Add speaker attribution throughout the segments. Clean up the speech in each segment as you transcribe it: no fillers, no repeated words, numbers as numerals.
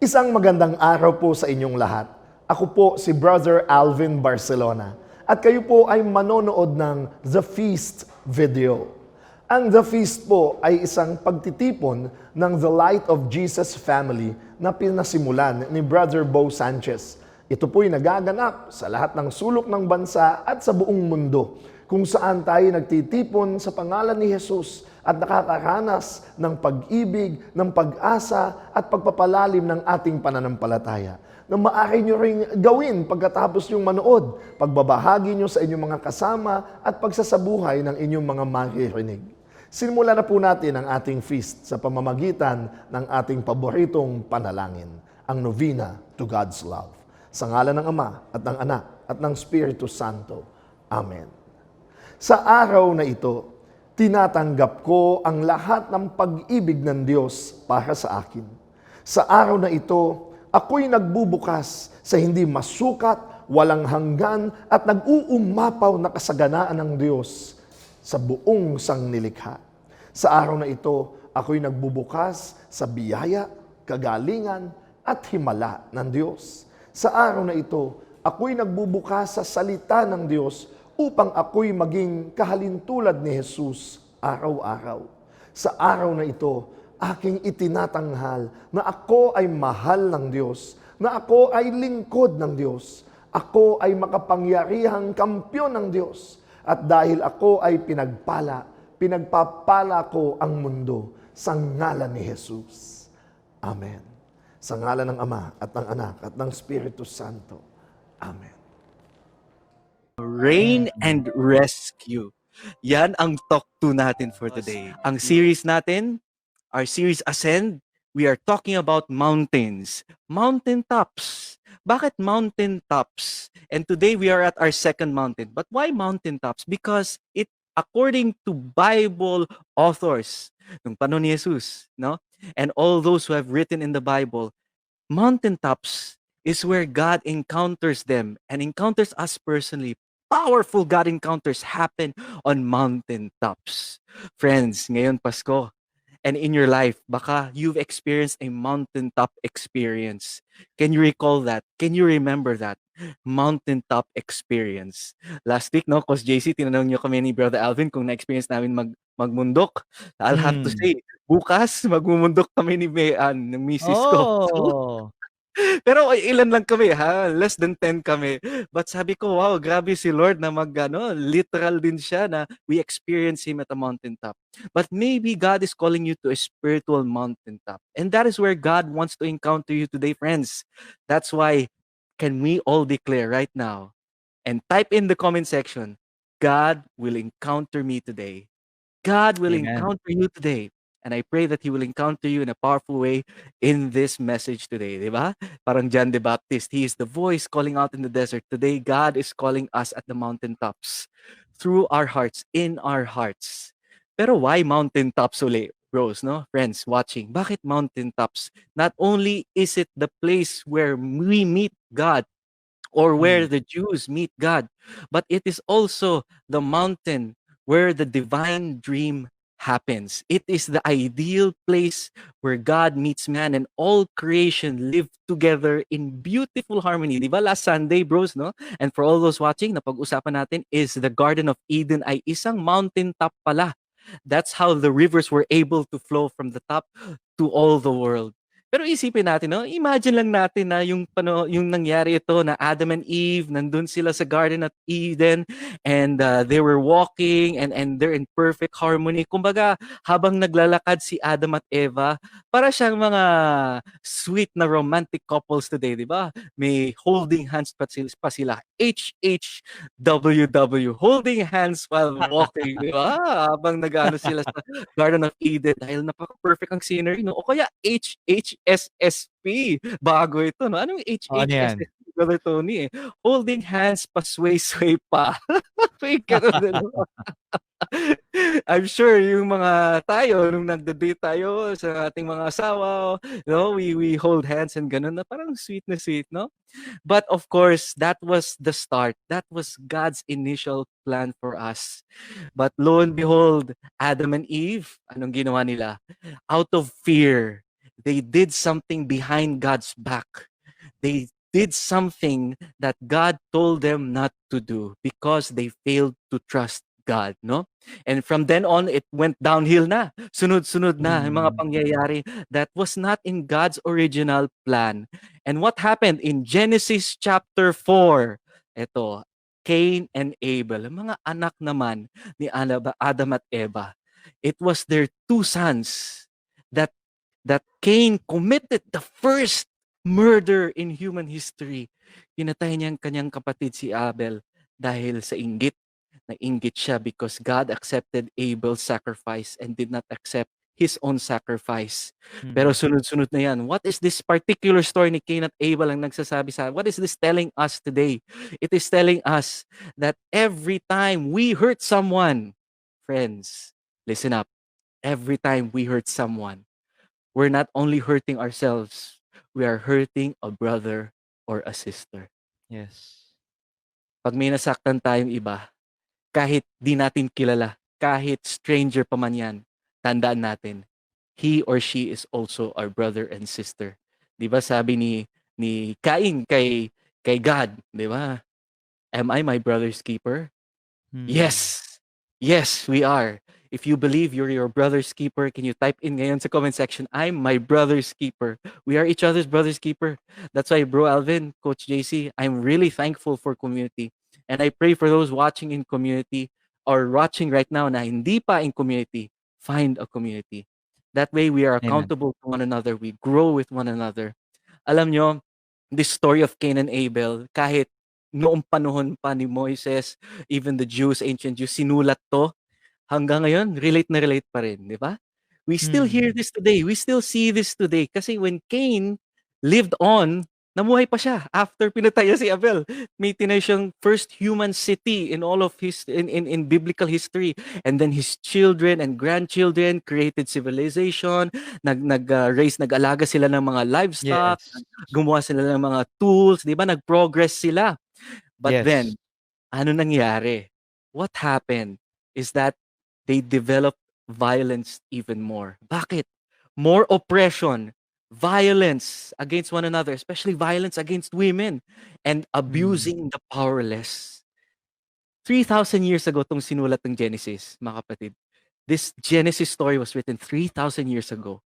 Speaker 1: Isang magandang araw po sa inyong lahat. Ako po si Brother Alvin Barcelona at kayo po ay manonood ng The Feast video. Ang The Feast po ay isang pagtitipon ng The Light of Jesus Family na pinasimulan ni Brother Bo Sanchez. Ito po'y nagaganap sa lahat ng sulok ng bansa at sa buong mundo kung saan tayo nagtitipon sa pangalan ni Jesus at nakakaranas ng pag-ibig, ng pag-asa at pagpapalalim ng ating pananampalataya na maaari nyo ring gawin pagkatapos yung manood, pagbabahagi nyo sa inyong mga kasama at pagsasabuhay ng inyong mga maririnig. Simulan na po natin ang ating feast sa pamamagitan ng ating paboritong panalangin, ang Novena to God's Love. Sa ngalan ng Ama at ng Anak at ng Espiritu Santo. Amen. Sa araw na ito, tinatanggap ko ang lahat ng pag-ibig ng Diyos para sa akin. Sa araw na ito, ako'y nagbubukas sa hindi masukat, walang hanggan at nag-uumapaw na kasaganaan ng Diyos sa buong sangnilikha. Sa araw na ito, ako'y nagbubukas sa biyaya, kagalingan at himala ng Diyos. Sa araw na ito, ako'y nagbubukas sa salita ng Diyos upang ako'y maging kahalintulad ni Jesus araw-araw. Sa araw na ito, aking itinatanghal na ako ay mahal ng Diyos, na ako ay lingkod ng Diyos, ako ay makapangyarihang kampyon ng Diyos, at dahil ako ay pinagpapala ko ang mundo sa ngalan ni Jesus. Amen. Sa ngalan ng Ama at ng Anak at ng Espiritu Santo. Amen.
Speaker 2: Reign and Rescue. Yan ang talk to natin for today. Ang series natin, our series Ascend, we are talking about mountains. Mountaintops. Bakit mountaintops? And today we are at our second mountain. But why mountaintops? Because it, according to Bible authors, nung panahon ni Jesus, no? And all those who have written in the Bible, mountaintops is where God encounters them and encounters us personally. Powerful God encounters happen on mountaintops. Friends, ngayon Pasko, and in your life, baka you've experienced a mountaintop experience. Can you recall that? Can you remember that? Mountaintop experience. Last week, no, Cos JC, tinanong niyo kami ni Brother Alvin kung na-experience namin magmundok. I'll have to say, bukas, magmumundok kami ni Bean, ng misis ko.
Speaker 3: Oh.
Speaker 2: Pero ilan lang kami ha, less than 10 kami. But sabi ko, wow, grabe si Lord na literal din siya na we experience Him at a mountaintop. But maybe God is calling you to a spiritual mountaintop. And that is where God wants to encounter you today, friends. That's why, can we all declare right now and type in the comment section, God will encounter me today. God will
Speaker 3: Amen.
Speaker 2: encounter you today. And I pray that He will encounter you in a powerful way in this message today. Diba? Parang John the Baptist, he is the voice calling out in the desert. Today, God is calling us at the mountaintops. Through our hearts, in our hearts. Pero why mountaintops uli? Bros, no? Friends watching. Bakit mountaintops? Not only is it the place where we meet God, or where the Jews meet God, but it is also the mountain where the divine dream happens. It is the ideal place where God meets man and all creation live together in beautiful harmony. Di ba last Sunday, bros, no? And for all those watching, napag-usapan natin is the Garden of Eden ay isang mountaintop pala. That's how the rivers were able to flow from the top to all the world. Pero isipin natin, no? Imagine lang natin na yung nangyari ito na Adam and Eve, nandun sila sa Garden of Eden and they were walking and they're in perfect harmony. Kumbaga, habang naglalakad si Adam at Eva, para siyang mga sweet na romantic couples today, di ba? May holding hands pa sila. HHWW, holding hands while walking, di ba? Habang nag-ano sila sa Garden of Eden dahil napaka-perfect ang scenery, no? O kaya HHSSP, bago ito, no? Anong
Speaker 3: Ano yan?
Speaker 2: HHSSP, Brother Tony, eh? Holding hands pa, sway-sway pa. May ganun din, no? I'm sure yung mga tayo, nung nagda-date tayo sa ating mga asawa, no? We hold hands and ganun na parang sweet na sweet, no? But of course, that was the start. That was God's initial plan for us. But lo and behold, Adam and Eve, anong ginawa nila? Out of fear, They did something behind God's back. They did something that God told them not to do because they failed to trust God, no? And from then on, it went downhill na. Sunod-sunod na yung mga
Speaker 3: Mm.
Speaker 2: pangyayari that was not in God's original plan. And what happened in Genesis chapter 4? Ito, Cain and Abel, ang mga anak naman ni Adam at Eva. It was their two sons that Cain committed the first murder in human history. Pinatay niya ang kanyang kapatid si Abel dahil sa inggit. Nainggit siya because God accepted Abel's sacrifice and did not accept his own sacrifice. Pero
Speaker 3: Mm.
Speaker 2: sunod-sunod na yan. What is this particular story ni Cain at Abel ang nagsasabi sa what is this telling us today? It is telling us that every time we hurt someone, friends, listen up. Every time we hurt someone, we're not only hurting ourselves, we are hurting a brother or a sister.
Speaker 3: Yes.
Speaker 2: Pag may nasaktan tayong iba, kahit di natin kilala, kahit stranger pa man yan, tandaan natin, he or she is also our brother and sister. Di ba sabi ni Cain kay God, di ba? Am I my brother's keeper?
Speaker 3: Mm.
Speaker 2: Yes. Yes, we are. If you believe you're your brother's keeper, can you type in ngayon sa comment section, I'm my brother's keeper. We are each other's brother's keeper. That's why, Bro Alvin, Coach JC, I'm really thankful for community. And I pray for those watching in community or watching right now na hindi pa in community, find a community. That way, we are
Speaker 3: Amen.
Speaker 2: accountable to one another. We grow with one another. Alam nyo, this story of Cain and Abel, kahit noong panahon pa ni Moises, even the Jews, ancient Jews, sinulat to, hanggang ngayon, relate na relate pa rin, di ba? We still hear
Speaker 3: Mm.
Speaker 2: this today. We still see this today. Kasi when Cain lived on, namuhay pa siya after pinatay niya si Abel. May tinay siyang first human city in all of his in biblical history. And then his children and grandchildren created civilization, raise, nag-alaga sila ng mga livestock,
Speaker 3: Yes.
Speaker 2: gumawa sila ng mga tools, 'di ba? Nag-progress sila. But
Speaker 3: Yes.
Speaker 2: then, ano nangyari? What happened is that they developed violence even more. Bakit? More oppression, violence against one another, especially violence against women, and
Speaker 3: Mm.
Speaker 2: abusing the powerless. 3,000 years ago tong sinulat ng Genesis, mga kapatid. This Genesis story was written 3,000 years ago.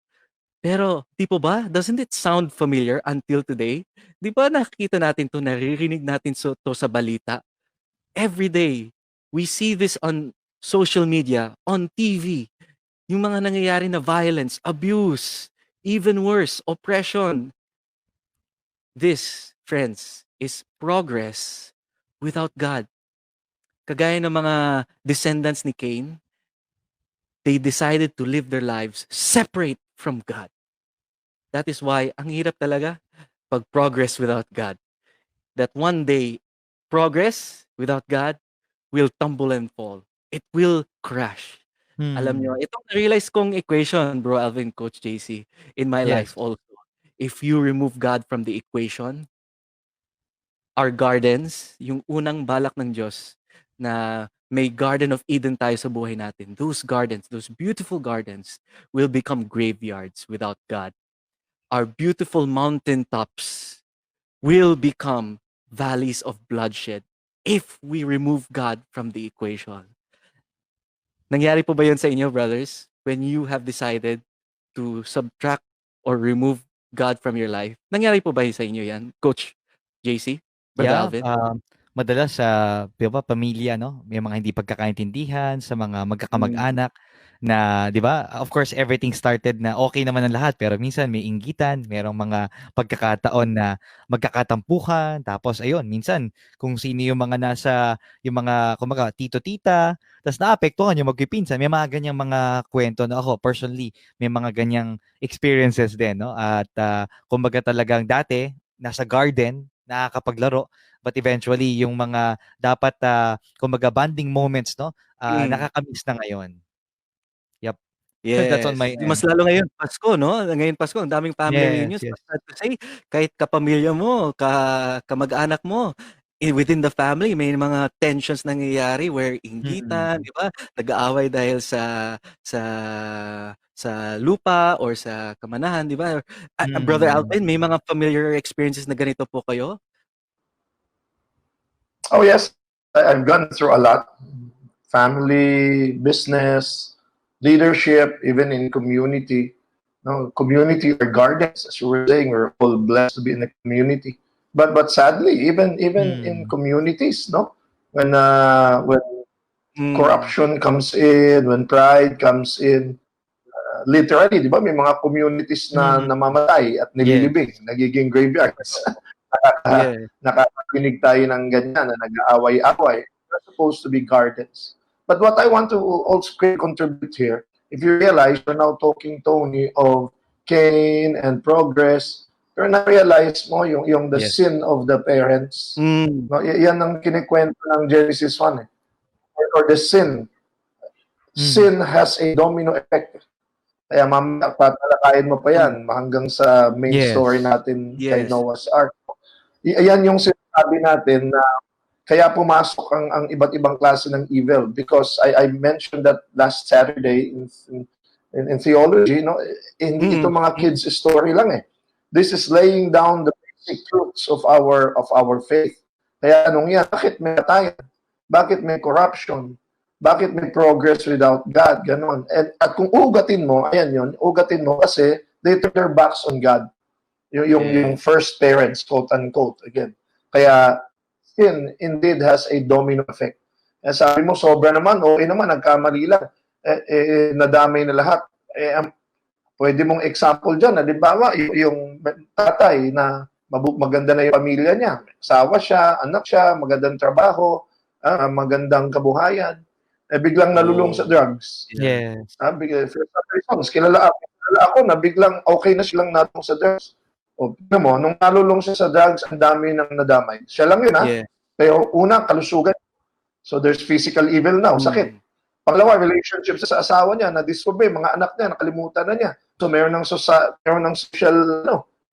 Speaker 2: Pero, di po ba, doesn't it sound familiar until today? Di ba nakikita natin to, naririnig natin to sa balita? Every day, we see this on social media, on TV, yung mga nangyayari na violence, abuse, even worse, oppression. This, friends, is progress without God. Kagaya ng mga descendants ni Cain, they decided to live their lives separate from God. That is why ang hirap talaga pag progress without God. That one day, progress without God will tumble and fall. It will crash. Alam nyo,
Speaker 3: Mm.
Speaker 2: itong na-realize kong equation, Bro Alvin, Coach JC, in my
Speaker 3: Yes.
Speaker 2: life also. If you remove God from the equation, our gardens, yung unang balak ng Diyos na may Garden of Eden tayo sa buhay natin, those gardens, those beautiful gardens will become graveyards without God. Our beautiful mountaintops will become valleys of bloodshed if we remove God from the equation. Nangyari po ba yun sa inyo, brothers? When you have decided to subtract or remove God from your life? Nangyari po ba yun sa inyo yan? Coach JC? Brother
Speaker 3: Yeah,
Speaker 2: Alvin?
Speaker 3: madalas sa 'di ba pamilya 'no, may mga hindi pagkakaintindihan sa mga
Speaker 2: Mm.
Speaker 3: magkakamag-anak na 'di ba, of course everything started na okay naman ang lahat pero minsan may inggitan, merong mga pagkakataon na magkakatampuhan tapos ayun minsan kung sino yung mga kumbaga tito-tita, ta's naapektuhan yung magpipinsan. May mga ganyang mga kuwento na ako personally, may mga ganyang experiences din 'no at, kumbaga talagang dati nasa garden, nakakapaglaro. But eventually, yung mga dapat, kumbaga bonding moments 'no,
Speaker 2: Mm.
Speaker 3: nakaka-miss na ngayon. Yep. That's on my
Speaker 2: Yes. Mas
Speaker 3: end.
Speaker 2: lalo ngayon Pasko 'no? Ngayon Pasko ang daming family
Speaker 3: Yes,
Speaker 2: reunions.
Speaker 3: yes.
Speaker 2: But sad to say, kahit kapamilya mo, kamag-anak mo, within the family may mga tensions nangyayari where
Speaker 3: Mm.
Speaker 2: inggitan, 'di ba? Nag-aaway dahil sa sa lupa or sa kamanahan, di ba? Brother
Speaker 3: Mm.
Speaker 2: Alvin, may mga familiar experiences na ganito po kayo?
Speaker 1: Oh yes, I've gone through a lot. Family, business, leadership, even in community. No, community or gardens, as you were saying, we're all blessed to be in a community. But sadly, even in
Speaker 3: Mm.
Speaker 1: communities, no, when
Speaker 2: Mm.
Speaker 1: corruption comes in, when pride comes in, literally, di ba, may mga communities na
Speaker 3: Mm.
Speaker 1: namamatay at
Speaker 3: Yes.
Speaker 1: nililibing, nagiging graveyards.
Speaker 2: Yeah.
Speaker 1: Nakakakinig tayo ng ganyan na nag-aaway-away. They're supposed to be gardens. But what I want to also contribute here, if you realize, we're now talking, Tony, of Cain and progress, pero na-realize mo yung the
Speaker 3: Yes.
Speaker 1: sin of the parents.
Speaker 2: Mm.
Speaker 1: No, yan ang kinikwento ng Genesis 1. Or the sin. Sin has a domino effect. Kaya mamaya tatalakayin mo pa yan hanggang sa main
Speaker 3: Yes.
Speaker 1: story natin kay
Speaker 2: Yes.
Speaker 1: Noah's Ark. Ayan yung sinasabi natin na kaya pumasok ang iba't ibang klase ng evil, because I mentioned that last Saturday in theology, no, hindi ito mga kids story lang eh. This is laying down the basic truths of our faith. Kaya anong yan? Bakit may katayan? Bakit may corruption? Bakit may progress without God? Ganon. At kung ugatin mo, ayan yun, ugatin mo kasi they turn their backs on God. Yung first parents, quote unquote, again. Kaya sin indeed has a domino effect. Sabi mo, sobra naman, okay naman, nagkamali lang. Nadamay na lahat. Pwede mong example dyan, di ba, yung tatay na maganda na yung pamilya niya. Asawa siya, anak siya, magandang trabaho, magandang kabuhayan. Biglang nalulung sa drugs.
Speaker 3: Yes.
Speaker 1: Kilala ako na biglang okay na silang natong sa drugs. O, mo, nung nalulong siya sa drugs, ang dami nang nadamay. Siya lang yun, ha?
Speaker 2: Yeah.
Speaker 1: Pero una, kalusugan. So there's physical evil now, sakit. Pangalawa, relationship sa asawa niya, na-disobey, mga anak niya, nakalimutan na niya. So meron ng social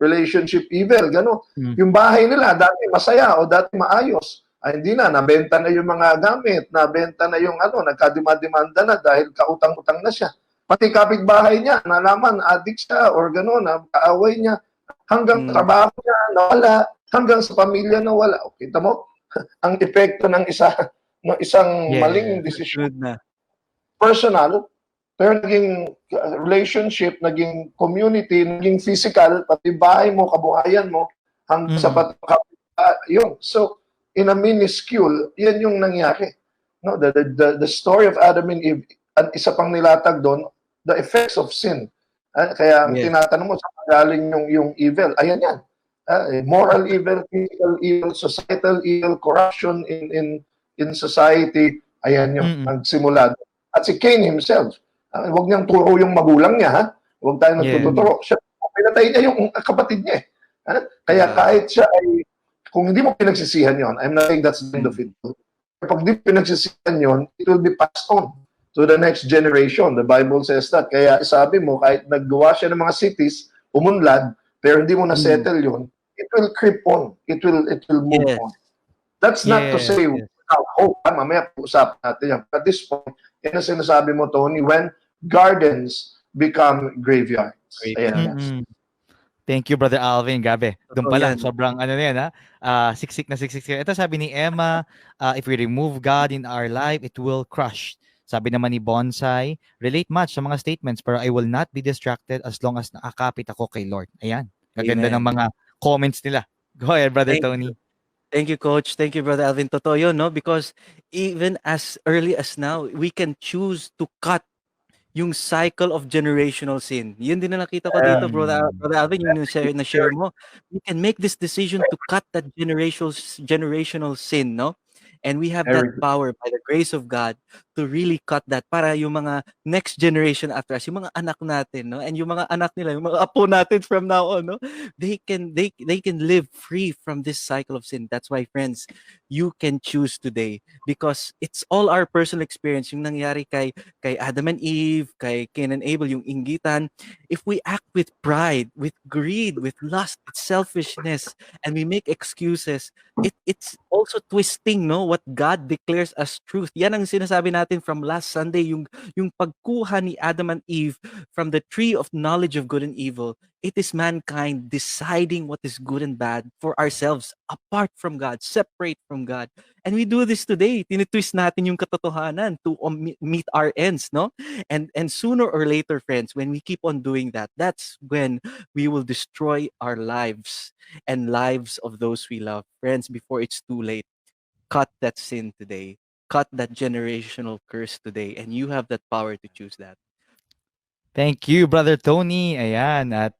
Speaker 1: relationship evil, gano'n. Yung bahay nila, dati masaya o dati maayos. Hindi na, nabenta na yung mga gamit, nabenta na yung nagkadima-demanda na dahil kautang-utang na siya. Pati kapitbahay niya, nalaman, addict siya or gano'n, kaaway niya. Hanggang trabaho niya, nawala. Hanggang sa pamilya, nawala. O, kita mo? Ang epekto ng isang maling desisyon. Personal, pero naging relationship, naging community, naging physical, pati bahay mo, kabuhayan mo, hanggang sa yun. So, in a minuscule, yan yung nangyari. No, the story of Adam and Eve, at isa pang nilatag doon, the effects of sin. Kaya ang tinatanong mo, sa magaling yung evil, ayan yan. Moral evil, physical evil, societal evil, corruption in society, ayan yung nagsimula. At si Cain himself, huwag niyang turo yung magulang niya, ha? Huwag tayo nagtuturo. Siya, pinatay niya yung kapatid niya. Kaya kahit siya ay, kung hindi mo pinagsisihan yon, I'm not saying that's the end of it. Pag di pinagsisihan yon, it will be passed on to the next generation. The Bible says that. Kaya sabi mo, kahit naggawa siya ng mga cities, umunlad, pero hindi mo na-settle yun, it will creep on. It will move on. That's not to say, mamaya po-usapan natin yan. At this point, yan ang sinasabi mo, Tony, when gardens become graveyards. Ayan.
Speaker 3: Thank you, Brother Alvin. Grabe. Doon pa lang,
Speaker 2: yan.
Speaker 3: sobrang ano na yan, ha? Siksik na siksik. Ito sabi ni Emma, if we remove God in our life, it will crush. Sabi naman ni Bonsai, relate much sa mga statements, pero I will not be distracted as long as nakakapit ako kay Lord. Ayan. Gaganda ng mga comments nila. Go ahead, Brother Tony.
Speaker 2: Thank you, Coach. Thank you, Brother Alvin. Totoo yun, no? Because even as early as now, we can choose to cut yung cycle of generational sin. Yun din na nakita ko dito, Brother Alvin, yung na-share mo. We can make this decision to cut that generational sin, no? And we have that power by the grace of God to really cut that para yung mga next generation after us, yung mga anak natin, no? And yung mga anak nila, yung mga apo natin from now on, no? They can live free from this cycle of sin. That's why, friends, you can choose today because it's all our personal experience. Yung nangyari kay Adam and Eve, kay Cain and Abel, yung inggitan. If we act with pride, with greed, with lust, with selfishness, and we make excuses, it's also twisting, no, what God declares as truth. Yan ang sinasabi natin natin from last Sunday, yung pagkuha ni Adam and Eve from the tree of knowledge of good and evil. It is mankind deciding what is good and bad for ourselves, apart from God, separate from God. And we do this today. Tinitwist natin yung katotohanan to meet our ends, no? And sooner or later, friends, when we keep on doing that, that's when we will destroy our lives and lives of those we love. Friends, before it's too late, cut that sin today. Cut that generational curse today. And you have that power to choose that.
Speaker 3: Thank you, Brother Tony. Ayan. At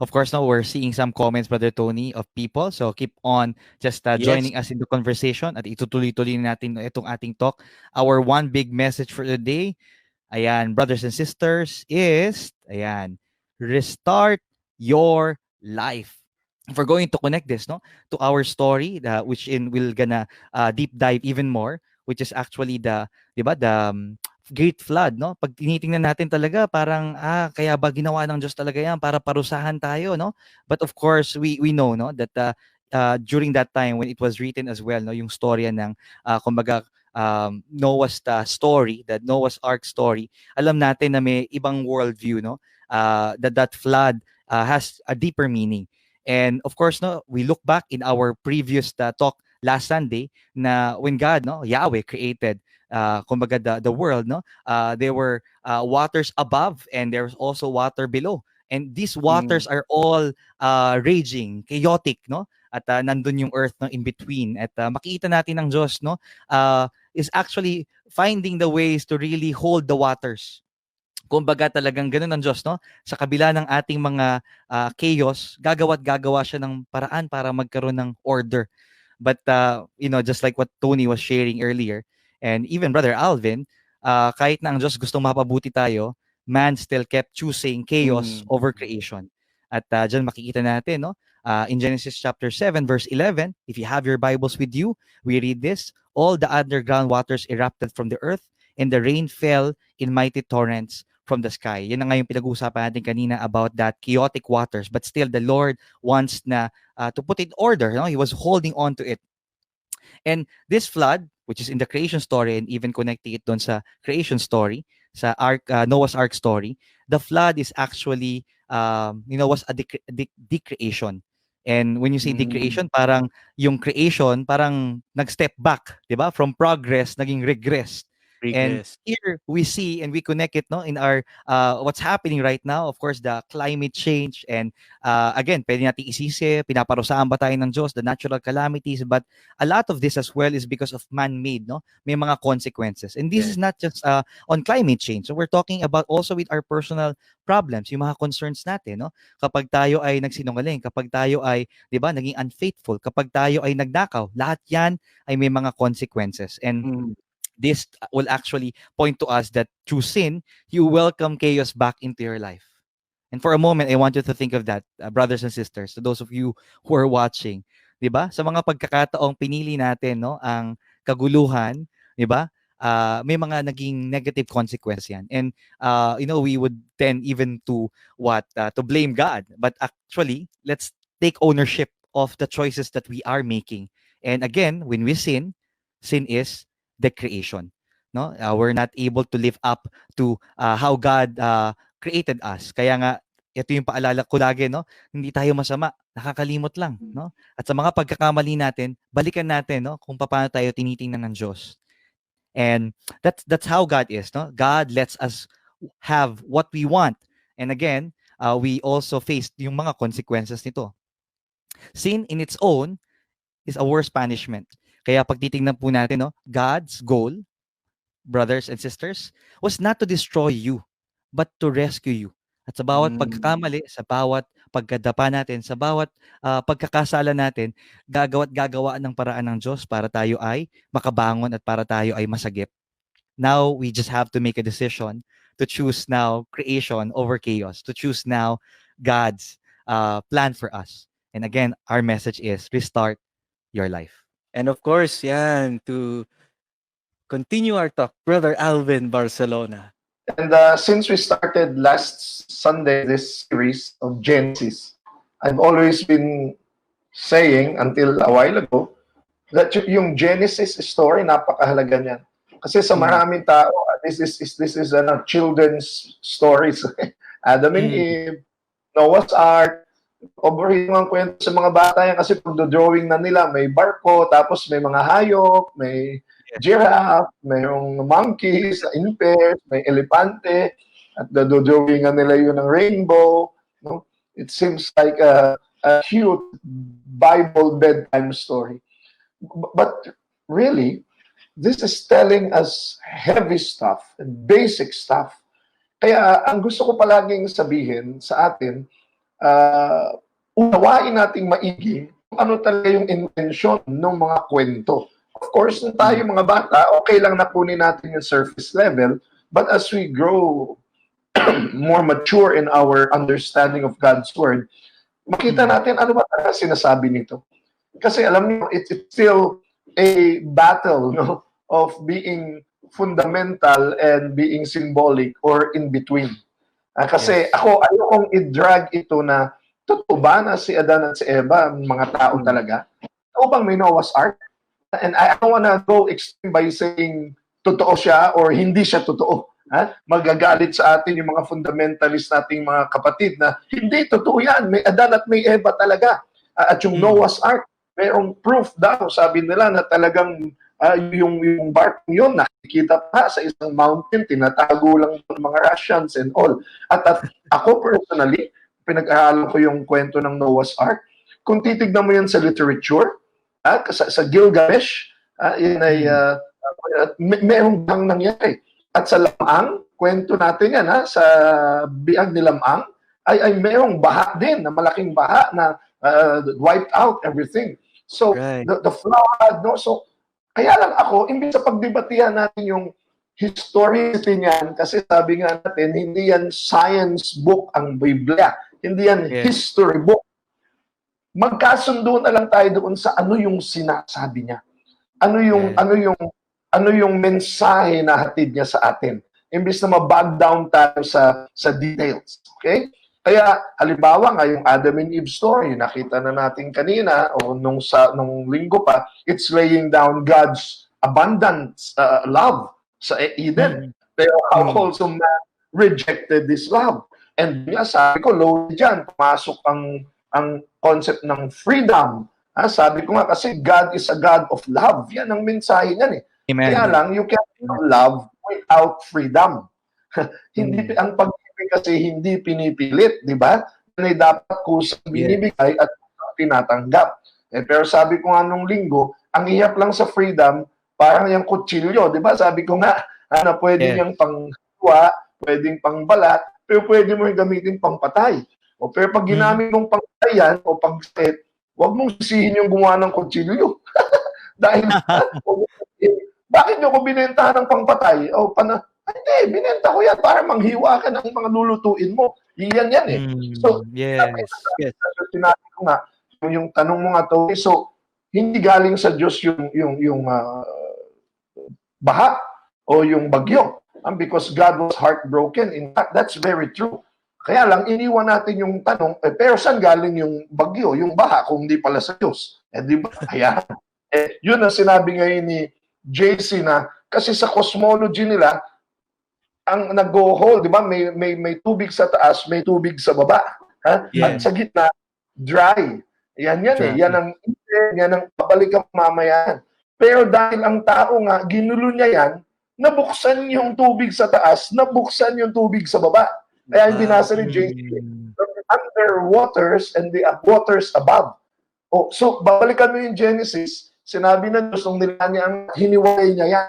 Speaker 3: of course, now we're seeing some comments, Brother Tony, of people. So keep on just
Speaker 2: Yes.
Speaker 3: joining us in the conversation at itutuloy-tuloy natin itong ating talk. Our one big message for the day, ayan, brothers and sisters, is, ayan, restart your life. If we're going to connect this, no, to our story, which in we're gonna deep dive even more, which is actually the, di ba, the great flood, no? Pag tinitingnan natin talaga, parang, kaya ba ginawa ng Diyos talaga yan para parusahan tayo, no? But of course, we know, no, that during that time when it was written as well, no, yung storya ng, kumbaga, Noah's story, that Noah's Ark story, alam natin na may ibang worldview, no? That flood has a deeper meaning. And of course, no, we look back in our previous talk last Sunday na when God, no, Yahweh created kumbaga the world, no, there were waters above and there's also water below, and these
Speaker 2: Mm.
Speaker 3: waters are all raging, chaotic, no, at nandun yung earth, no, in between, at makita natin ng Diyos, no, is actually finding the ways to really hold the waters. Kumbaga talagang gano'n ang Diyos, no? Sa kabila ng ating mga chaos, gagawa't gagawa siya ng paraan para magkaroon ng order. But just like what Tony was sharing earlier, and even Brother Alvin, kahit na ang Diyos gustong mapabuti tayo, man still kept choosing chaos
Speaker 2: Mm.
Speaker 3: over creation. At dyan makikita natin, no? In Genesis chapter 7, verse 11, if you have your Bibles with you, we read this: all the underground waters erupted from the earth, and the rain fell in mighty torrents from the sky. Yan na nga yung pinag-uusapan natin kanina about that chaotic waters. But still, the Lord wants na to put it in order. No? He was holding on to it. And this flood, which is in the creation story and even connecting it doon sa creation story, sa Ark, Noah's Ark story, the flood is actually, was a decreation. And when you say
Speaker 2: Mm.
Speaker 3: decreation, parang yung creation, parang nag-step back, di ba? From progress, naging regress. And
Speaker 2: Regress.
Speaker 3: here we see and we connect it, no, in our what's happening right now. Of course, the climate change, and again, pwede natin isisi, pinaparusahan ba tayo ng Diyos, the natural calamities, but a lot of this as well is because of man-made, no? May mga consequences. And this
Speaker 2: Yes.
Speaker 3: is not just on climate change. So we're talking about also with our personal problems, yung mga concerns natin, no? Kapag tayo ay nagsinungaling, kapag tayo ay, 'di ba, naging unfaithful, kapag tayo ay nagnakaw, lahat 'yan ay may mga consequences. And
Speaker 2: Mm.
Speaker 3: this will actually point to us that through sin, you welcome chaos back into your life. And for a moment, I want you to think of that, brothers and sisters, to those of you who are watching. 'Di ba? Sa mga pagkakataong pinili natin, no, ang kaguluhan, 'di ba? May mga naging negative consequences yan. And we would tend even to to blame God. But actually, let's take ownership of the choices that we are making. And again, when we sin is the creation. No, we're not able to live up to how God created us. Kaya nga, ito yung paalala ko lagi, no? Hindi tayo masama, nakakalimot lang, no? At sa mga pagkakamali natin, balikan natin, no, kung paano tayo tinitingnan ng Diyos. And that's how God is, no? God lets us have what we want. And again, we also face yung mga consequences nito. Sin in its own is a worse punishment. Kaya pag titingnan po natin, no, God's goal, brothers and sisters, was not to destroy you, but to rescue you. At sa bawat
Speaker 2: Mm.
Speaker 3: pagkakamali, sa bawat pagkadapa natin, sa bawat pagkakasala natin, gagawa't gagawa ng paraan ng Diyos para tayo ay makabangon at para tayo ay masagip. Now, we just have to make a decision to choose now creation over chaos, to choose now God's plan for us. And again, our message is restart your life.
Speaker 2: And of course, yan, to continue our talk, Brother Alvin Barcelona.
Speaker 1: And since we started last Sunday this series of Genesis, I've always been saying until a while ago that yung Genesis story, napakahalaga niyan. Kasi sa maraming tao, this is children's stories. Adam and Eve, Noah's Ark, paborito ang kwento sa mga bata yan kasi pag drawing na nila, may barko, tapos may mga hayop, may giraffe, mayroong monkeys in pairs, may elepante, at drawing nila yun ng rainbow. No? It seems like a cute Bible bedtime story. But really, this is telling us heavy stuff, basic stuff. Kaya ang gusto ko palaging sabihin sa atin, unawain nating maigi kung ano talaga yung intention ng mga kwento. Of course, nung tayo mga bata, okay lang na kunin natin yung surface level, but as we grow more mature in our understanding of God's Word, makita natin ano ba talaga sinasabi nito. Kasi alam niyo, it's still a battle, no, of being fundamental and being symbolic or in between. Kasi ako, ayokong i-drag ito na totoo ba na si Adan at si Eva, mga tao talaga? Totoo bang may Noah's Ark? And I don't wanna go extreme by saying totoo siya or hindi siya totoo. Magagalit sa atin yung mga fundamentalist nating mga kapatid na hindi totoo yan, may Adan at may Eva talaga. At yung Noah's Ark, mayroong proof daw, sabi nila na talagang yung bark yun, nakikita pa sa isang mountain, tinatago lang ng mga Russians and all. At ako personally, pinag-aralan ko yung kwento ng Noah's Ark. Kung titignan mo yan sa literature, sa Gilgamesh, yun ay merong bang nangyari. At sa Lamang, kwento natin yan, sa biag ni Lamang, ay merong baha din, na malaking baha na wiped out everything. So, the flood, no? So, kaya lang ako, imbis sa pagdebatihan natin yung historicity niyan, kasi sabi nga natin, hindi yan science book ang Biblia. Hindi yan history book. Magkasundo na lang tayo doon sa ano yung sinasabi niya. Ano yung mensahe na hatid niya sa atin. Imbis na ma-bog down tayo sa details. Okay? Kaya, halimbawa nga, yung Adam and Eve story, nakita na natin kanina, o nung linggo pa, it's laying down God's abundant love sa Eden. Pero how also man rejected this love. And nga, sabi ko, low dyan, pumasok ang concept ng freedom. Sabi ko nga, kasi God is a God of love. Yan ang mensahe niyan eh. Amen. Kaya lang, you can't love without freedom. Hindi ang pag-ibig kasi hindi pinipilit, di ba? Yan ay dapat kusang binibigay at tinatanggap. Pero sabi ko nga nung linggo, ang ihap lang sa freedom, parang yung kutsilyo, di ba? Sabi ko nga, na pwede niyang panghiwa, pwedeng pangbalat, pero pwede mo yung gamitin pangpatay. Pero pag ginamit mong pangpatayan o pang-set, huwag mong sisihin yung gumawa ng kutsilyo. Dahil, bakit nyo ko binentahan ng pangpatay? Hindi, binenta ko yan para manghiwa ka ng mga lulutuin mo. Yan eh. So, sinabi ko nga, yung tanong mo nga to, so, hindi galing sa Diyos yung baha o yung bagyo. Because God was heartbroken. In fact, that's very true. Kaya lang, iniwan natin yung tanong, pero saan galing yung bagyo, yung baha, kung hindi pala sa Diyos? Di ba? Ayan. Yun ang sinabi ngayon ni JC na, kasi sa cosmology nila, ang nag-go-hold, di ba? May tubig sa taas, may tubig sa baba. At sa gitna, dry. Yan eh. Yan ang babalik ang mamaya. Pero dahil ang tao nga, ginulo niya yan, nabuksan yung tubig sa taas, nabuksan yung tubig sa baba. Kaya yung binasa ni JC, under waters and the waters above. So, babalikan mo yung Genesis, sinabi na Diyos, nung nila niya ang hiniwalay niya yan.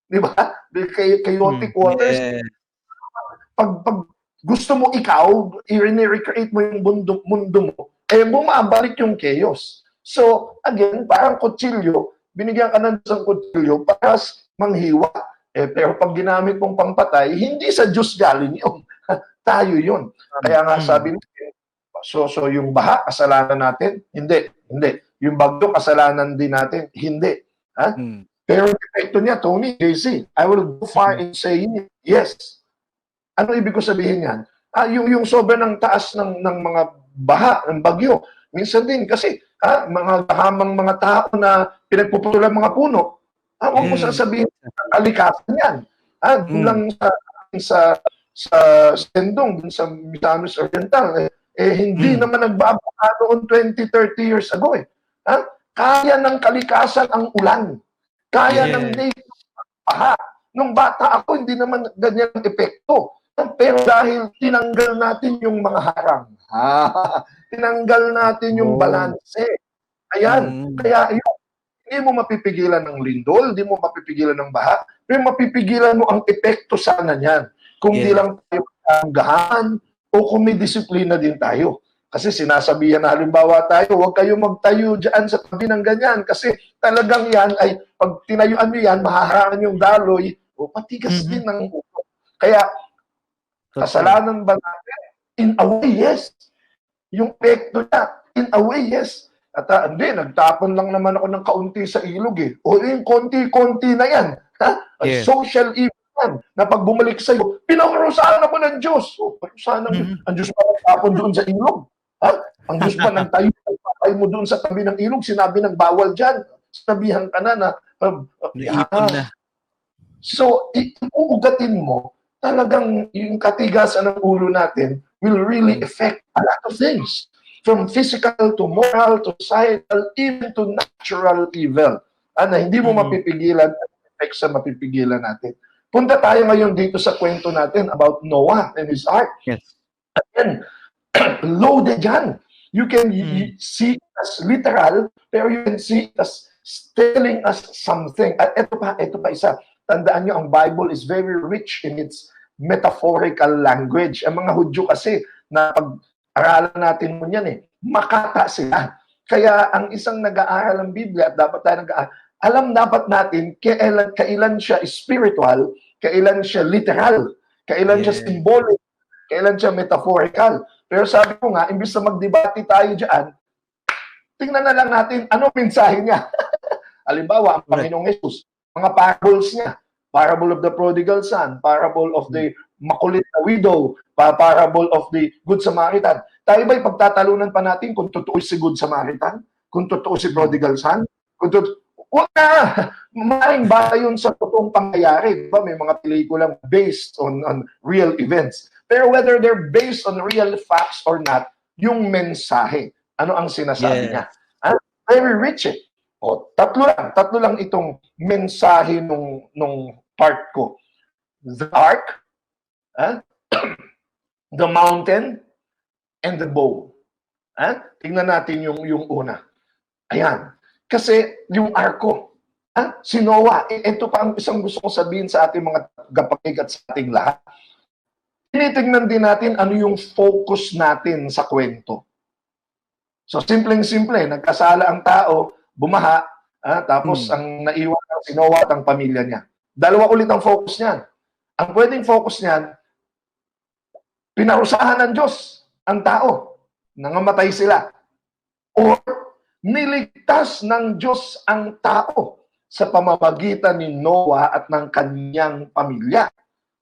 Speaker 1: Di ba? Chaotic waters. Pag gusto mo ikaw, i-recreate mo yung mundo mo, bumabalik yung chaos. So, again, parang kutsilyo, binigyan ka ng isang kutsilyo para manghiwa. Pero pag ginamit mong pangpatay, hindi sa Diyos galing yun. Tayo yun. Kaya nga sabi natin, so yung baha, kasalanan natin? Hindi. Yung bagyo, kasalanan din natin? Hindi. Pero yung epekto niya, Tony, JC, I will go far in saying yes. Ano ibig ko sabihin yan? Yung sobrang taas ng mga baha, ng bagyo. Minsan din kasi, mga hamang mga tao na pinagpuputulan mga puno. Huwag mo sasabihin kalikasan yan. Doon lang sa Sendong, dun sa Misamis Oriental, hindi naman nagbabaha noon 20, 30 years ago eh. Kaya ng kalikasan ang ulan. Kaya ng nature baha. Nung bata ako, hindi naman ganyan ang epekto. Pero dahil tinanggal natin yung mga harang, tinanggal natin yung balanse. Ayan. Kaya yun, hindi mo mapipigilan ng lindol, hindi mo mapipigilan ng baha, pero mapipigilan mo ang epekto sana niyan. Kung di lang tayo hanggahan o kung may disiplina din tayo. Kasi sinasabihan na halimbawa tayo, huwag kayo magtayo dyan sa tabi ng ganyan kasi talagang yan ay, pag tinayuan nyo yan, mahaharangan yung daloy o patigas din ng ulo. Kaya, kasalanan ba natin? In a way, yes. Yung epekto niya, in a way, yes. At hindi, nagtapon lang naman ako ng kaunti sa ilog eh. O yung konti-konti na yan. Social evil yan. Na pag bumalik sa'yo, pinakurusahan ako ng Diyos. O, parusahan ang Diyos pa nagtapon doon sa ilog. Ang Diyos pa nagtayo mo doon sa tabi ng ilog, sinabi ng bawal dyan. Sinabihan ka na So, uugatin mo, talagang yung katigasan ng ulo natin will really affect a lot of things. From physical to moral to societal, even to natural evil. Hindi mo mapipigilan at effect sa mapipigilan natin. Punta tayo ngayon dito sa kwento natin about Noah and his ark.
Speaker 3: Yes.
Speaker 1: Again, loaded yan. You can see it as literal, pero you can see it as telling us something. At ito pa isa. Tandaan nyo, ang Bible is very rich in its metaphorical language. Ang mga Hudyo kasi, na pag-aralan natin mo yan makata sila. Kaya ang isang nag-aaral ng Biblia, at dapat tayo nag-aaral, alam dapat natin kailan siya spiritual, kailan siya literal, kailan siya symbolic, kailan siya metaphorical. Pero sabi ko nga, imbis na magdebate tayo dyan, tingnan na lang natin ano mensahe niya. Halimbawa, ang Panginoong Jesus, mga parables niya, parable of the prodigal son, parable of the makulit na widow, parable of the good Samaritan. Tayo ba'y pagtatalunan pa natin kung totoo si good Samaritan? Kung totoo si prodigal son? Kung totoo, wag na! Maring ba yun sa totoong pangyayari? Diba? May mga pelikulang based on real events. Pero whether they're based on real facts or not, yung mensahe, ano ang sinasabi niya? Very rich O, tatlo lang itong mensahe nung part ko. The ark, the mountain, and the bow. Tingnan natin yung una. Ayan. Kasi yung arko, si Noah, ito pa ang isang gusto kong sabihin sa ating mga tagapakinig at sa ating lahat. Tinitingnan din natin ano yung focus natin sa kwento. So, simpleng-simple, nagkasala ang tao, bumaha, tapos ang naiwan ng si Noah at ang pamilya niya. Dalawa ulit ang focus niyan. Ang pwedeng focus niyan, pinarusahan ng Diyos ang tao, nangamatay sila. Or, niligtas ng Diyos ang tao sa pamamagitan ni Noah at ng kanyang pamilya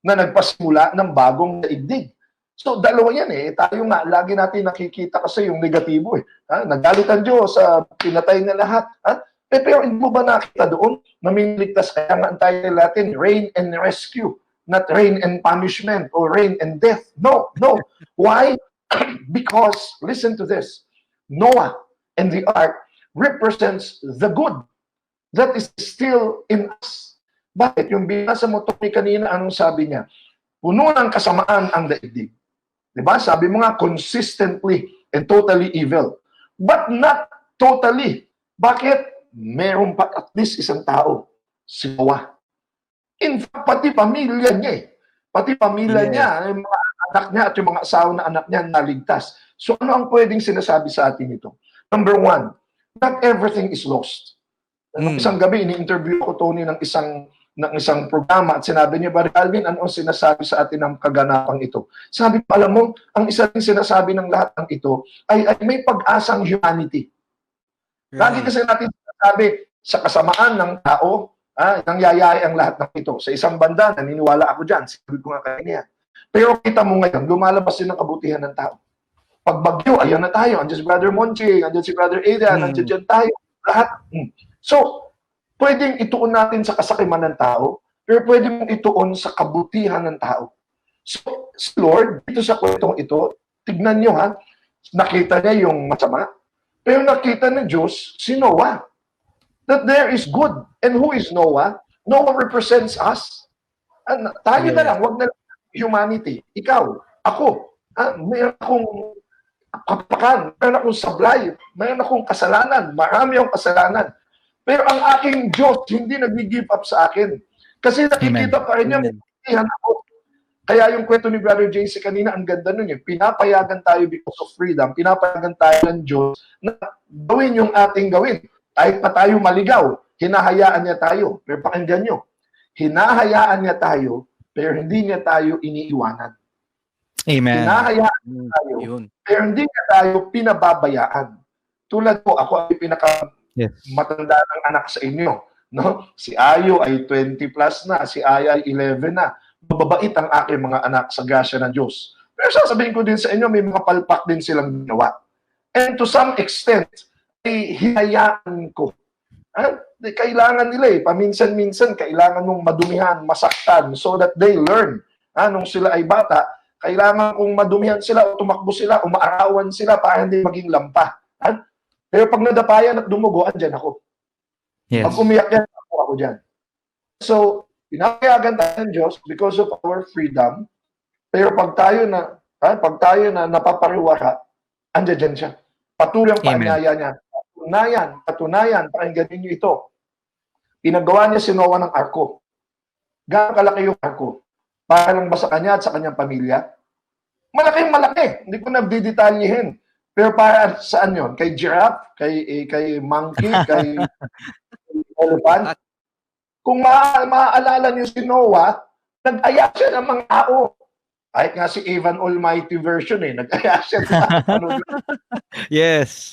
Speaker 1: na nagpasimula ng bagong daigdig. So, dalawa yan Tayo nga, lagi natin nakikita kasi yung negatibo Nagalit ang Diyos, pinatay na lahat. Pero hindi mo ba nakita doon na may ligtas? Kaya nga ang tayo natin, reign and rescue, not reign and punishment or reign and death. No. Why? Because, listen to this, Noah and the ark represents the good that is still in us. Bakit? Yung binasa mo Tony kanina, anong sabi niya? Puno ng kasamaan ang daigdig. Diba? Sabi mo nga, consistently and totally evil. But not totally. Bakit? Meron pa at least isang tao, si Noah. In fact, pati pamilya niya Pati pamilya niya, yung mga anak niya at yung mga asawa na anak niya naligtas. So ano ang pwedeng sinasabi sa atin ito? Number one, not everything is lost. Isang gabi, ini-interview ko Tony ng isang programa at sinabi niya, Brother Alvin, ano ang sinasabi sa atin ng kaganapang ito? Sabi pa, alam mo, ang isa rin sinasabi ng lahat ng ito ay may pag-asang humanity. Lagi kasi natin sinasabi sa kasamaan ng tao, nangyayari ang lahat ng ito. Sa isang banda, naniniwala ako dyan. Sabi ko nga kanina. Pero kita mo ngayon, lumalabas din ang kabutihan ng tao. Pag bagyo, ayan na tayo. Andiyan si Brother Monchi, andiyan si Brother Aidan, andiyan tayo. Lahat. So, Pwedeng ituon natin sa kasakiman ng tao, pero pwede mong ituon sa kabutihan ng tao. So, si Lord, dito sa kwentong ito, tignan nyo ha, nakita niya yung masama, pero nakita ng Diyos si Noah. That there is good. And who is Noah? Noah represents us. Tayo na lang, wag na lang humanity. Ikaw, ako, mayroon akong kapakan, mayroon akong sablay, mayroon akong kasalanan, marami akong kasalanan. Pero ang aking Diyos hindi nag-give up sa akin. Kasi nakikita pa rin niya, may ako. Kaya yung kwento ni Brother JC kanina, ang ganda nun eh. Pinapayagan tayo because of freedom. Pinapayagan tayo ng Diyos na gawin yung ating gawin. Kahit pa tayo maligaw, hinahayaan niya tayo. Pero pakinggan nyo, hinahayaan niya tayo, pero hindi niya tayo iniiwanan.
Speaker 3: Amen.
Speaker 1: Hinahayaan niya tayo, pero hindi niya tayo pinababayaan. Tulad po, ako ay matanda ng anak sa inyo. No? Si Ayo ay 20 plus na, si Aya ay 11 na. Mababait ang aking mga anak sa grasya ng Diyos. Pero sasabihin ko din sa inyo, may mga palpak din silang ginawa. And to some extent, ay hinayaan ko. Kailangan nila eh. Paminsan-minsan, kailangan mong madumihan, masaktan, so that they learn. Nung sila ay bata, kailangan kong madumihan sila, o tumakbo sila, o maarawan sila para hindi maging lampa. Pero pag nadapayan at dumugo, andyan ako.
Speaker 3: Yes.
Speaker 1: Pag umiyak yan, ako dyan. So, pinapayagan tayo ng Diyos because of our freedom. Pero pag tayo na napapariwara, andyan siya. Patuloy ang paanyaya niya. Patunayan, pakinggan niyo ito. Pinagawa niya si Noah ng arko. Gaano kalaki yung arko? Para lang ba sa kanya at sa kanyang pamilya? Malaki. Hindi ko nabdidetalyihin. Pero para saan yun? Kay giraffe? Kay monkey? Kay elephant? Kung maaalala niyo si Noah, nag-aya siya ng mga tao. Kahit nga si Evan Almighty version nag-aya siya.
Speaker 3: Yes.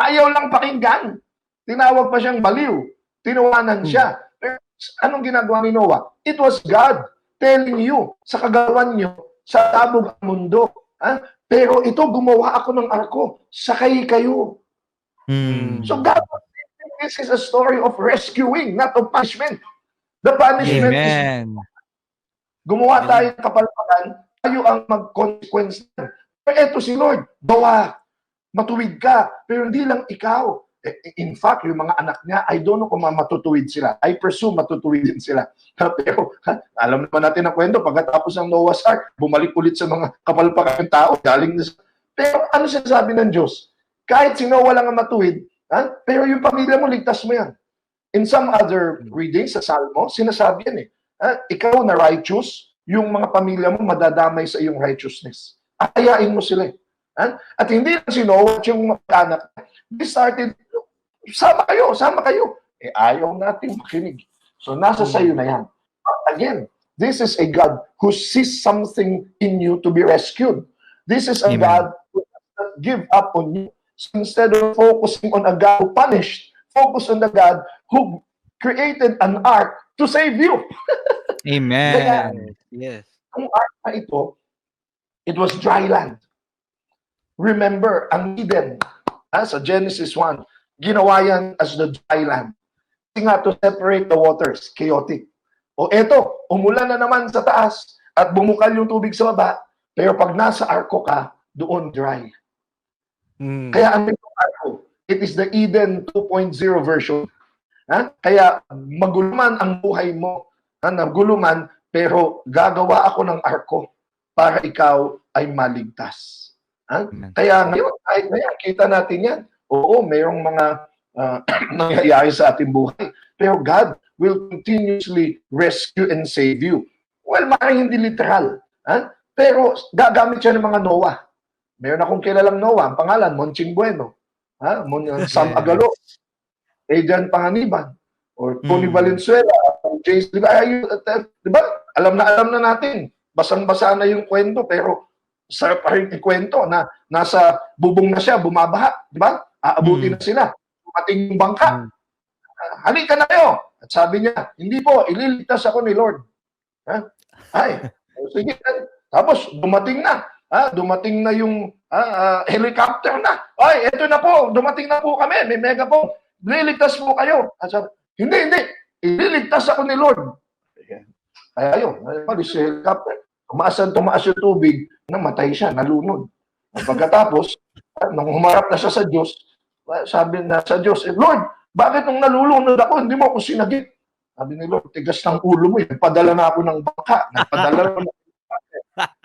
Speaker 1: Ayaw lang pakinggan. Tinawag pa siyang baliw. Tinuwanan siya. Pero anong ginagawa ni Noah? It was God telling you, sa kagawan niyo, sa tabog ang mundo. Pero ito, gumawa ako ng arko. Sakay kayo. So God, this is a story of rescuing, not of punishment. The punishment is gumawa tayo ng kapalpakan, tayo ang mag-consequence. Pero eto si Lord, bawa, matuwid ka, pero hindi lang ikaw. In fact, yung mga anak niya, I don't know kung matutuwid sila. I presume matutuwid din sila. Pero alam naman natin ang kwento, pagkatapos ng Noah's Ark, bumalik ulit sa mga kapalpakan ng tao. Galing na. Pero ano sinasabi ng Diyos? Kahit si Noah lang ang matuwid, pero yung pamilya mo, ligtas mo yan. In some other readings sa Salmo, sinasabi yan ikaw na righteous, yung mga pamilya mo madadamay sa iyong righteousness. Ayain mo sila. At hindi lang si Noah at yung mga anak, they started, sama kayo. Ayaw natin makinig. So nasa sayo na yan. Again, this is a God who sees something in you to be rescued. This is a God who does not give up on you. So instead of focusing on a God who punished, focus on the God who created an ark to save you.
Speaker 3: Amen.
Speaker 1: Kaya,
Speaker 2: yes.
Speaker 1: ang ark na ito, it was dry land. Remember, ang Eden, sa Genesis 1, ginawa yan as the dry land. Kasi nga, to separate the waters, chaotic. O eto, umulan na naman sa taas at bumukal yung tubig sa baba, pero pag nasa arko ka, doon dry. Kaya ang arko, it is the Eden 2.0 version. Kaya maguluman ang buhay mo. Naguluman, pero gagawa ako ng arko para ikaw ay maligtas. Kaya ngayon, kahit ngayon, kita natin yan. Oo, mayroong mga nangyayari sa ating buhay. Pero God will continuously rescue and save you. Well, maaaring hindi literal. Pero gagamit siya ng mga Noah. Mayroon akong kilalang Noah. Ang pangalan, Monching Bueno. Sam Agalo. Adrian Panganiban. Or Tony Valenzuela. James, di ba? Alam na natin. Basang-basa na yung kwento, pero sarap pa rin ikwento na nasa bubong na siya, bumabaha, di ba? Aabuti na sila. Dumating yung bangka. Halika na kayo. At sabi niya, hindi po, ililigtas ako ni Lord. Sige. Tapos, dumating na. Dumating na yung helicopter na. Ay, eto na po, dumating na po kami. May megaphone. Liligtas po kayo. At sabi,
Speaker 4: Hindi. Ililigtas ako ni Lord. Kaya yun, malis sa helicopter. Tumaas yung tubig, namatay siya, nalunod. At pagkatapos, nung humarap na siya sa Diyos, sabi na sa Diyos, Lord, bakit nung nalulunod ako, hindi mo ako sinagip? Sabi ni Lord, tigas ng ulo mo, nagpadala na ako ng bangka, nagpadala na ako ng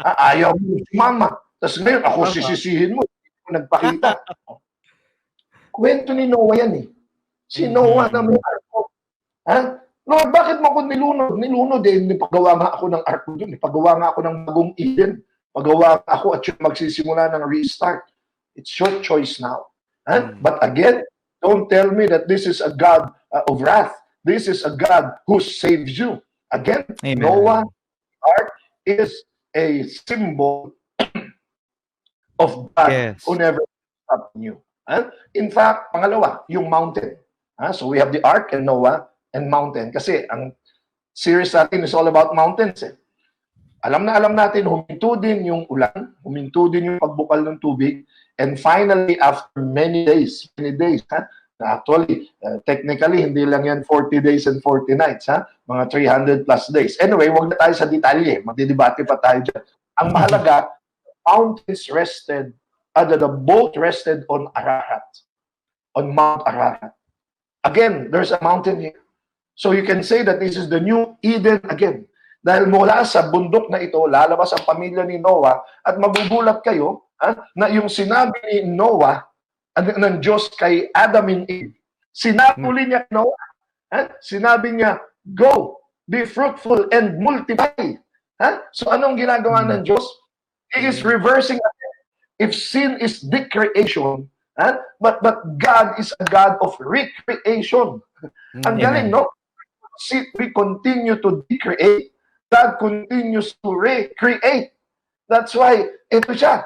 Speaker 4: ayaw mo si Mama. Tapos ngayon, ako sisisihin mo, hindi mo nagpakita. Kwento ni Noah yan eh. Si Noah na may arko. Ha? Lord, bakit mo ako nilunod? Nilunod eh, pagawa nga ako ng arko dun. Pagawa nga ako ng bagong Eden. Pagawa nga ako at yung magsisimula ng restart. It's your choice now. But again, don't tell me that this is a God of wrath. This is a God who saves you. Again,
Speaker 3: Amen.
Speaker 4: Noah's ark is a symbol of God who never stopped you. In fact, pangalawa, yung mountain. So we have the ark and Noah and mountain. Kasi ang series natin is all about mountains. Alam natin, huminto din yung ulan, huminto din yung pagbukal ng tubig, and finally, after many days, actually, technically, hindi lang yan 40 days and 40 nights, mga 300 plus days. Anyway, wag na tayo sa detalye, magdidebate pa tayo dyan. Ang mahalaga, mountains rested, the boat rested on Ararat, on Mount Ararat. Again, there's a mountain here. So you can say that this is the new Eden again. Dahil mula sa bundok na ito, lalabas ang pamilya ni Noah at magugulat kayo na yung sinabi ni Noah, ng Diyos kay Adam and Eve, sinapuli niya Noah. Sinabi niya, go, be fruitful and multiply. So anong ginagawa ng Diyos? He is reversing. If sin is decreation, but God is a God of recreation. Ang galing, no? We continue to decreate. God continues to recreate. That's why, ito siya.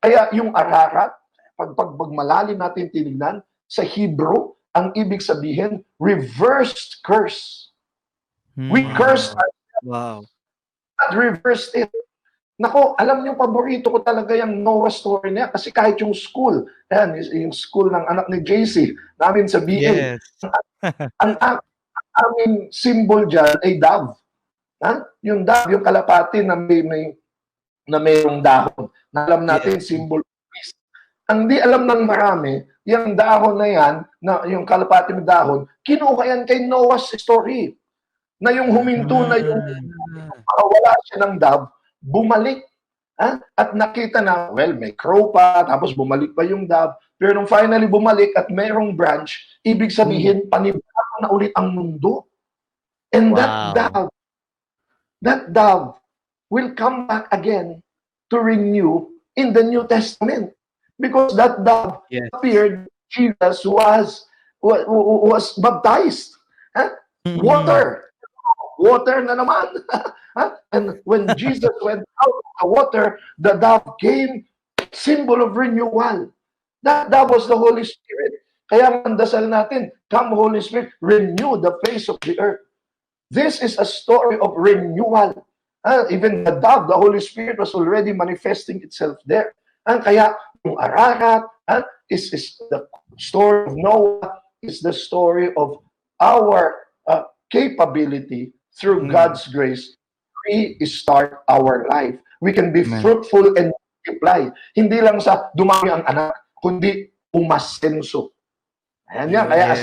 Speaker 4: Kaya yung Ararat, pag malalim natin tinignan, sa Hebrew, ang ibig sabihin, reversed curse. We cursed ourselves.
Speaker 2: Wow.
Speaker 4: God reversed it. Nako, alam niyo, paborito ko talaga yung Noah story niya kasi kahit yung school, yung school ng anak ni JC, namin sa BA, ang aming symbol dyan ay dove. Yung dove, yung kalapati na mayroong dahon. Na alam natin, symbol of peace. Ang di alam ng marami, yung dahon na yan, na yung kalapati ng dahon, kinuha yan kay Noah's story. Na yung huminto na yung wala siya ng dove, bumalik. At nakita na, well, may crow pa, tapos bumalik pa yung dove. Pero nung finally bumalik at mayroong branch, ibig sabihin, panibago na ulit ang mundo. And that dove will come back again to renew in the New Testament. Because that dove appeared, Jesus was baptized. Water na naman. And when Jesus went out of the water, the dove came, symbol of renewal. That was the Holy Spirit. Kaya mandasal natin, come Holy Spirit, renew the face of the earth. This is a story of renewal. Even the dove, the Holy Spirit was already manifesting itself there. Kaya yung Ararat is the story of Noah, is the story of our capability through God's grace, restart our life. We can be fruitful and multiply. Hindi lang sa dumami ang anak, kundi umasenso. Ayan yan. Kaya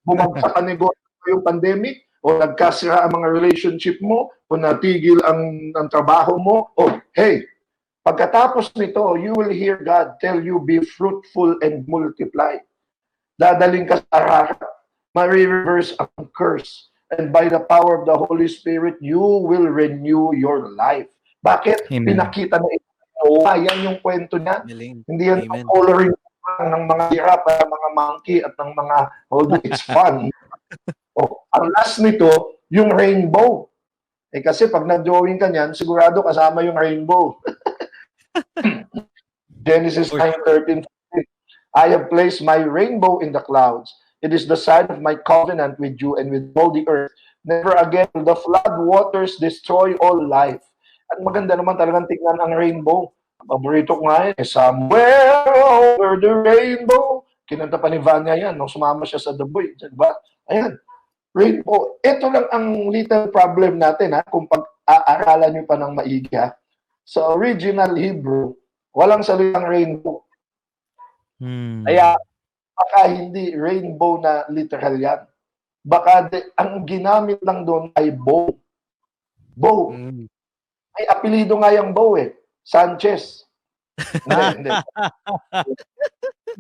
Speaker 4: bumagsak ang negosyo yung pandemic, o nagkasira ang mga relationship mo, o natigil ang trabaho mo, hey, pagkatapos nito, you will hear God tell you, be fruitful and multiply. Dadaling ka sa Ararat, ma-reverse ang curse. And by the power of the Holy Spirit, you will renew your life. Bakit? Pinakita na ito. Yan yung kwento niya. Hindi yan ang coloring ng mga giraffe, ng mga monkey, at ng mga, although it's fun. Ang last nito, yung rainbow. Kasi pag nag-drawing ka niyan, sigurado kasama yung rainbow. Genesis 9:13. I have placed my rainbow in the clouds. It is the sign of my covenant with you and with all the earth. Never again will the flood waters destroy all life. At maganda naman talagang tingnan ang rainbow. Paborito ko nga yun. Somewhere over the rainbow Kinanta pa ni Vanya yan nung sumama siya sa The Boy. Diba? Ayan. Rainbow. Ito lang ang little problem natin kung pag-aaralan nyo pa ng maigi Sa original Hebrew, walang salitang rainbow. Kaya baka hindi rainbow na literal yan. Baka ang ginamit lang doon ay bow. Bow. May apelido nga yung bow Sanchez. Hindi.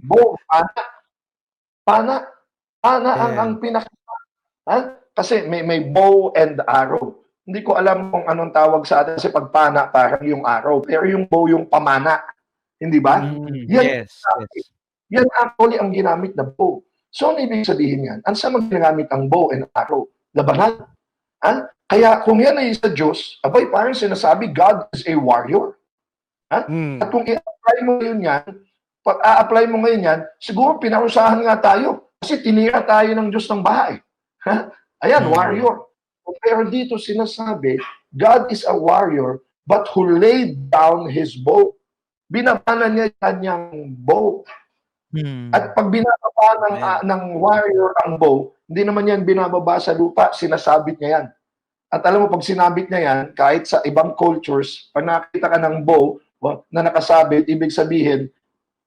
Speaker 4: Bow. Pana ang pinaka. Kasi may bow and arrow. Hindi ko alam kung anong tawag sa atin kasi pag pana parang yung arrow. Pero yung bow yung pamana. Hindi ba? Yan actually ang ginamit na bow. So, ang ibig sabihin yan, ang saan ginagamit ang bow and arrow? Labanan. Kaya kung yan ay sa Diyos, abay parang sinasabi, God is a warrior. At kung i-apply mo ngayon yan, pag a-apply mo ngayon yan, siguro pinarusahan nga tayo. Kasi tinira tayo ng Diyos ng bahay. Ayan, warrior. Pero dito sinasabi, God is a warrior, but who laid down his bow. Binabanan niya kanyang bow. At pag binababa ng warrior ang bow, hindi naman yan binababa sa lupa, sinasabit niya yan. At alam mo, pag sinabit niya yan, kahit sa ibang cultures, pag nakita ka ng bow na nakasabit, ibig sabihin,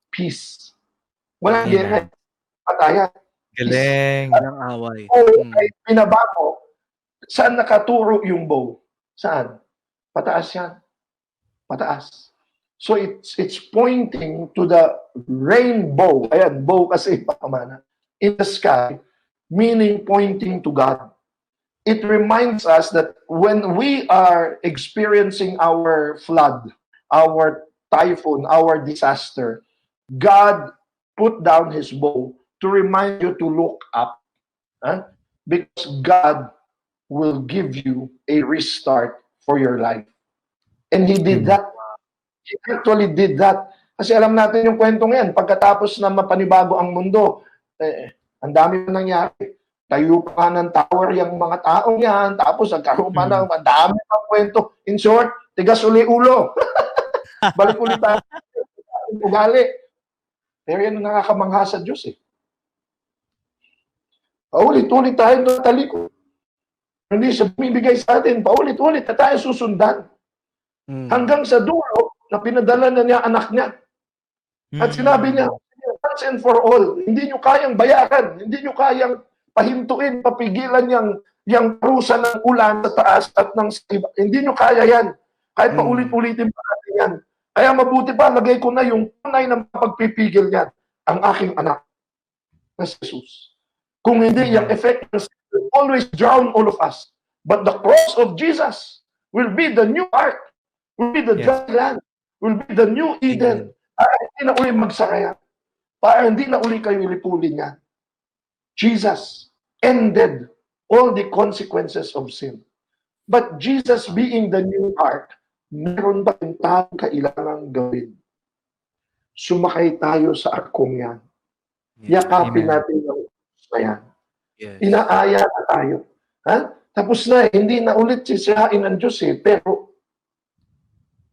Speaker 4: peace. Walang gera, patayan.
Speaker 3: Galing.
Speaker 2: Walang away.
Speaker 4: Ay binaba mo, saan nakaturo yung bow? Saan? Pataas yan. Pataas. So it's pointing to the rainbow. Ayan, bow kasi pamana. In the sky, meaning pointing to God. It reminds us that when we are experiencing our flood, our typhoon, our disaster, God put down his bow to remind you to look up. Because God will give you a restart for your life. And he did that. He actually did that. Kasi alam natin yung kwento ngayon, pagkatapos na mapanibago ang mundo, ang dami na nangyari. Tayo pa ng tower yung mga taong yan, tapos nagkaroon pa ng madami pang kwento. In short, tigas uli ulo. Balik ulit tayo. Ugali. Pero yan ang nakakamangha sa Diyos Paulit-ulit tayo nataliko. Hindi siya bumibigay sa atin. Paulit-ulit na tayo susundan. Hanggang sa dulo, na pinadala na niya anak niya. At sinabi niya, once and for all, hindi nyo kayang bayaran, hindi nyo kayang pahintuin, papigilan yung parusa ng ulan sa taas at ng iba. Hindi nyo kaya yan. Kahit paulit-ulitin pa natin yan. Kaya mabuti pa, lagay ko na yung tunay na pagpipigil niyan, ang aking anak na si Jesus. Kung hindi, yung effect will always drown all of us. But the cross of Jesus will be the new heart, will be the dry land, will be the new Eden. Para hindi na uli magsaraya. Para hindi na uli kayo lipulin niya. Jesus ended all the consequences of sin. But Jesus being the new heart, meron ba tayong kailangang gawin? Sumakay tayo sa arkong yan. Yakapin natin yung na yan. Inaaya na tayo. Tapos na, hindi na ulit sisihain ng Diyos pero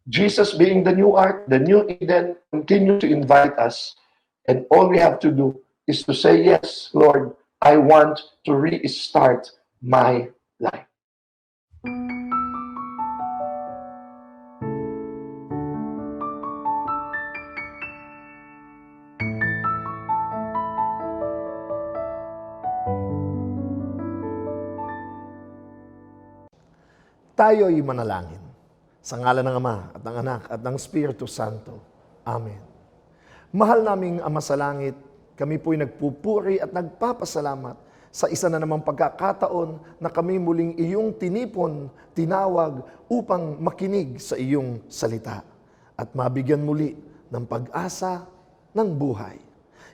Speaker 4: Jesus being the new art, the new Eden, continue to invite us. And all we have to do is to say, yes, Lord, I want to restart my life.
Speaker 1: Tayo'y manalangin. Sa ngalan ng Ama at ng Anak at ng Espiritu Santo. Amen. Mahal naming Ama sa Langit, kami po'y nagpupuri at nagpapasalamat sa isa na namang pagkakataon na kami muling iyong tinipon, tinawag upang makinig sa iyong salita at mabigyan muli ng pag-asa ng buhay.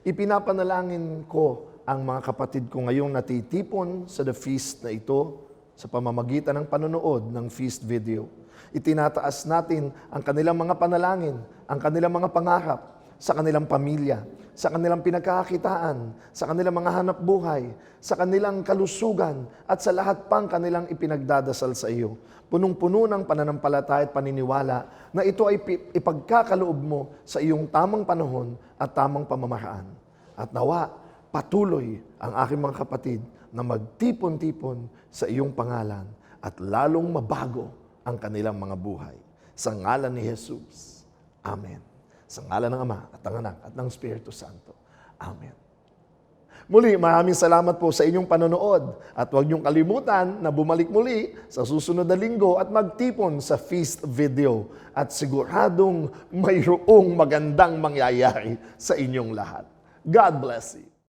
Speaker 1: Ipinapanalangin ko ang mga kapatid ko ngayong natitipon sa the feast na ito sa pamamagitan ng panonood ng feast video. Itinataas natin ang kanilang mga panalangin, ang kanilang mga pangarap sa kanilang pamilya, sa kanilang pinagkakakitaan, sa kanilang mga hanap buhay, sa kanilang kalusugan, at sa lahat pang kanilang ipinagdadasal sa iyo. Punong-puno ng pananampalataya at paniniwala na ito ay ipagkakaloob mo sa iyong tamang panahon at tamang pamamaraan. At nawa, patuloy ang aking mga kapatid na magtipon-tipon sa iyong pangalan at lalong mabago ang kanilang mga buhay. Sa ngalan ni Jesus. Amen. Sa ngalan ng Ama at ng Anak at ng Espiritu Santo. Amen. Muli, maraming salamat po sa inyong panonood. At huwag niyong kalimutan na bumalik muli sa susunod na linggo at magtipon sa feast video. At siguradong mayroong magandang mangyayari sa inyong lahat. God bless you.